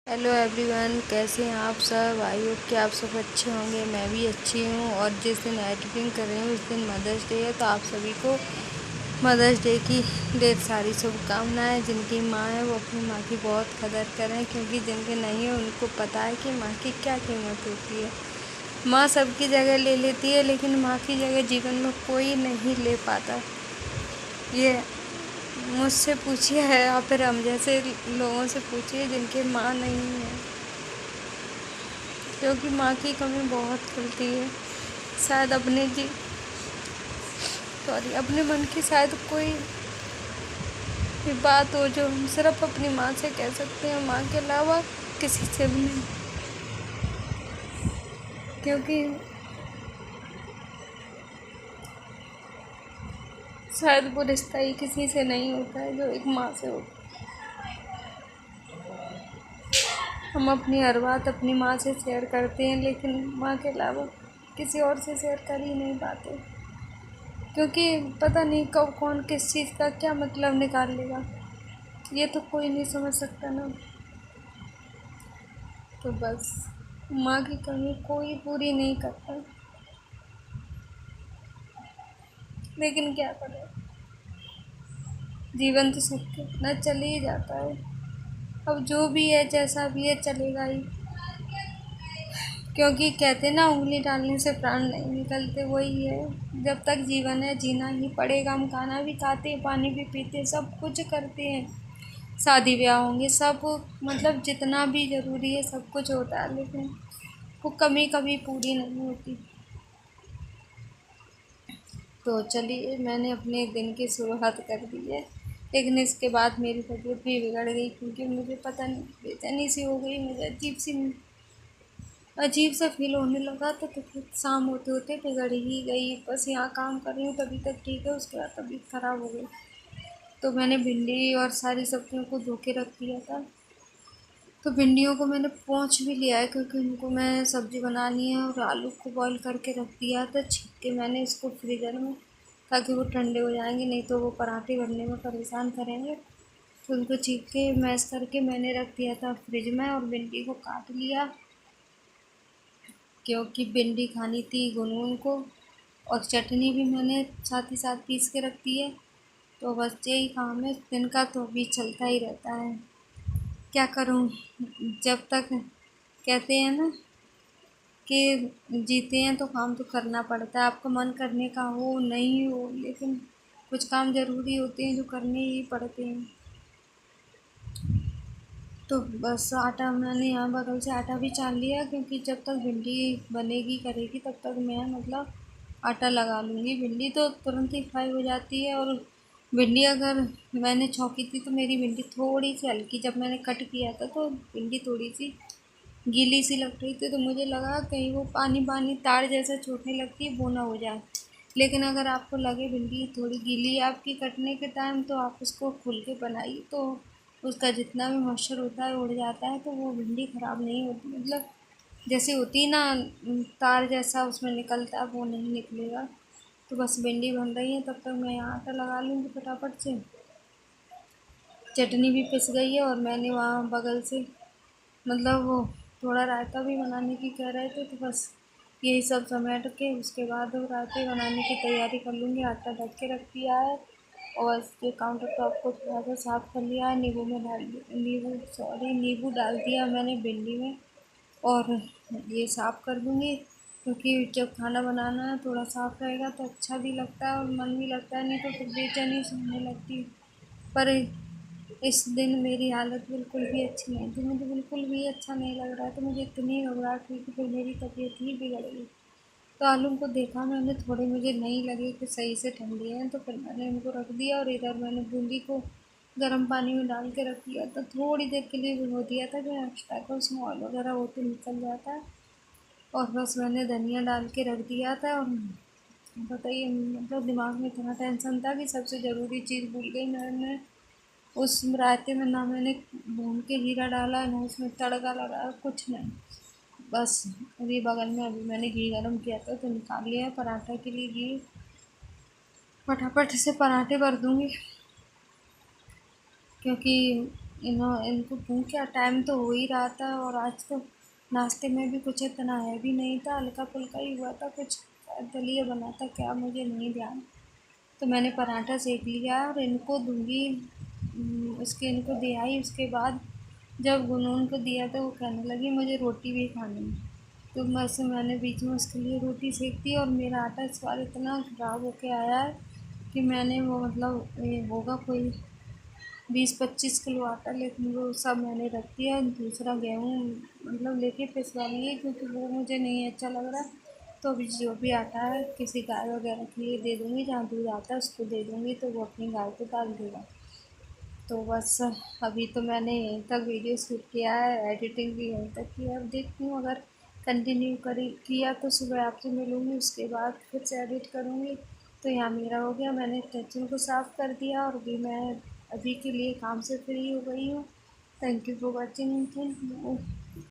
Hello everyone, कैसे हैं आप सब। आई होप कि आप सब अच्छे होंगे। मैं भी अच्छी हूँ। और जिस दिन एडिटिंग कर रही हूँ उस दिन मदर्स डे है, तो आप सभी को मदर्स डे की ढेर सारी शुभकामनाएं। जिनकी माँ है वो अपनी माँ की बहुत कदर करें, क्योंकि जिनके नहीं है उनको पता है कि माँ की क्या कीमत होती है। माँ सबकी जगह ले लेती है, लेकिन माँ की जगह जीवन में कोई नहीं ले पाता। ये मुझसे पूछिए है या फिर हम जैसे लोगों से पूछिए जिनके माँ नहीं है, क्योंकि माँ की कमी बहुत खलती है। शायद अपने मन की शायद कोई भी बात हो जो हम सिर्फ अपनी माँ से कह सकते हैं, माँ के अलावा किसी से भी नहीं। क्योंकि शायद वो रिश्ता ही किसी से नहीं होता है जो एक माँ से होता है। हम अपनी हर बात अपनी माँ से शेयर करते हैं, लेकिन माँ के अलावा किसी और से शेयर कर ही नहीं पाते, क्योंकि पता नहीं कब कौन किस चीज़ का क्या मतलब निकाल लेगा, ये तो कोई नहीं समझ सकता ना। तो बस माँ की कमी कोई पूरी नहीं करता, लेकिन क्या करें, जीवन तो सबके अपना चले ही जाता है। अब जो भी है जैसा भी है चलेगा ही, क्योंकि कहते ना उंगली डालने से प्राण नहीं निकलते, वही है। जब तक जीवन है जीना ही पड़ेगा। हम खाना भी खाते हैं, पानी भी पीते हैं, सब कुछ करते हैं, शादी ब्याह होंगे सब, मतलब जितना भी ज़रूरी है सब कुछ होता है, लेकिन वो कमी कभी पूरी नहीं होती। तो चलिए, मैंने अपने दिन की शुरुआत कर दी है, लेकिन इसके बाद मेरी तबीयत भी बिगड़ गई, क्योंकि मुझे पता नहीं बेचैनी सी हो गई, मुझे अजीब सा फील होने लगा। तो तबीयत शाम होते होते बिगड़ ही गई। बस यहाँ काम कर रही हूँ तभी तक ठीक है, उसके बाद तबीयत ख़राब हो गई। तो मैंने भिंडी और सारी सब्जियों को धो के रख दिया था। तो भिंडियों को मैंने पोंछ भी लिया है, क्योंकि उनको मैं सब्ज़ी बनानी है। और आलू को बॉईल करके रख दिया था, छील के मैंने इसको फ्रीज़र में, ताकि वो ठंडे हो जाएंगे, नहीं तो वो पराठे बनने में परेशान करेंगे। तो उनको छील के मैश करके मैंने रख दिया था फ्रिज में। और भिंडी को काट लिया, क्योंकि भिंडी खानी थी गुनगुन को। और चटनी भी मैंने साथ ही साथ पीस के रख दी है। तो बस यही काम है दिन का, तो अभी चलता ही रहता है। क्या करूं, जब तक कहते हैं ना कि जीते हैं तो काम तो करना पड़ता है। आपका मन करने का हो नहीं हो, लेकिन कुछ काम ज़रूरी होते हैं जो करने ही पड़ते हैं। तो बस आटा मैंने यहाँ बगल से आटा भी छान लिया, क्योंकि जब तक भिंडी बनेगी करेगी तब तक मैं मतलब आटा लगा लूँगी। भिंडी तो तुरंत ही फ्राई हो जाती है। और भिंडी अगर मैंने छौंकी थी तो मेरी भिंडी थोड़ी सी हल्की, जब मैंने कट किया था तो भिंडी थोड़ी सी गीली सी लग रही थी, तो मुझे लगा कहीं वो पानी पानी तार जैसा छूटने लगती है, वो ना हो जाए। लेकिन अगर आपको लगे भिंडी थोड़ी गीली है आपकी कटने के टाइम, तो आप उसको खुल के बनाइए, तो उसका जितना भी मॉइस्चर होता है उड़ जाता है, तो वो भिंडी ख़राब नहीं होती। मतलब जैसे होती ना तार जैसा उसमें निकलता है, वो नहीं निकलेगा। तो बस भिंडी बन रही है, तब तक मैं यहाँ आटा लगा लूँगी फटाफट से। चटनी भी पिस गई है, और मैंने वहाँ बगल से मतलब वो थोड़ा रायता भी बनाने की कह रहे थे, तो बस यही सब समेट के उसके बाद रायते बनाने की तैयारी कर लूँगी। आटा ढक के रख दिया है, और बस ये काउंटर टॉप को थोड़ा सा साफ़ कर लिया है। नींबू डाल दिया मैंने भिंडी में। और ये साफ़ कर दूँगी, क्योंकि जब खाना बनाना है थोड़ा साफ़ रहेगा तो अच्छा भी लगता है और मन भी लगता है, नहीं तो फिर बेचैनी सी होने लगती है। पर इस दिन मेरी हालत बिल्कुल भी अच्छी नहीं थी, मुझे बिल्कुल भी अच्छा नहीं लग रहा था। मुझे इतनी घबराहट हुई कि फिर मेरी तबीयत ही बिगड़ गई। तो आलू को देखा मैंने, थोड़े मुझे नहीं लगे कि सही से ठंडे हैं, तो फिर मैंने उनको रख दिया। और इधर मैंने बूंदी को गर्म पानी में डाल के रख दिया था, थोड़ी देर के लिए भिगो दिया था कि एक्स्ट्रा का उसमें ऑयल वगैरह हो तो निकल जाता है। और बस मैंने धनिया डाल के रख दिया था। और बताइए, मतलब दिमाग में इतना टेंशन था कि सबसे ज़रूरी चीज़ भूल गई मैंने। उस रायते में ना मैंने भून के जीरा डाला, ना उसमें तड़का लगाया, कुछ नहीं। बस अभी बगल में अभी मैंने घी गरम किया था तो निकाल लिया है पराठा के लिए घी। फटाफट से पराठे भर दूँगी, क्योंकि इनको भूख क्या, टाइम तो हो ही रहा था और आज तो नाश्ते में भी कुछ इतना हैवी नहीं था, हल्का फुल्का ही हुआ था, कुछ दलिया बना था क्या मुझे नहीं ध्यान। तो मैंने पराठा सेक लिया और इनको दूंगी। उसके इनको दे आई, उसके बाद जब गुनून को दिया तो वो कहने लगी मुझे रोटी भी खानी है। तो बस मैंने बीच में उसके लिए रोटी सेक दी। और मेरा आटा इस बार इतना ख़राब होके आया है कि मैंने वो मतलब ये होगा कोई 20-25 किलो आटा, लेकिन वो सब मैंने रख दिया। दूसरा गेहूँ मतलब लेके पिसवा लिए क्योंकि वो मुझे नहीं अच्छा लग रहा। तो अभी जो भी आटा है किसी गाय वगैरह के लिए दे दूँगी, जहाँ दूध आता है उसको दे दूँगी तो वो अपनी गाय को डाल देगा। तो बस अभी तो मैंने यहीं तक वीडियो शूट किया है, एडिटिंग भी यहीं तक की है। अब देखती हूँ अगर कंटिन्यू करी किया तो सुबह आपसे मिलूँगी, उसके बाद फिर से एडिट करूँगी। तो यहाँ मेरा हो गया, मैंने किचन को साफ़ कर दिया और अभी मैं अभी के लिए काम से फ्री हो गई हूँ। Thank you for watching.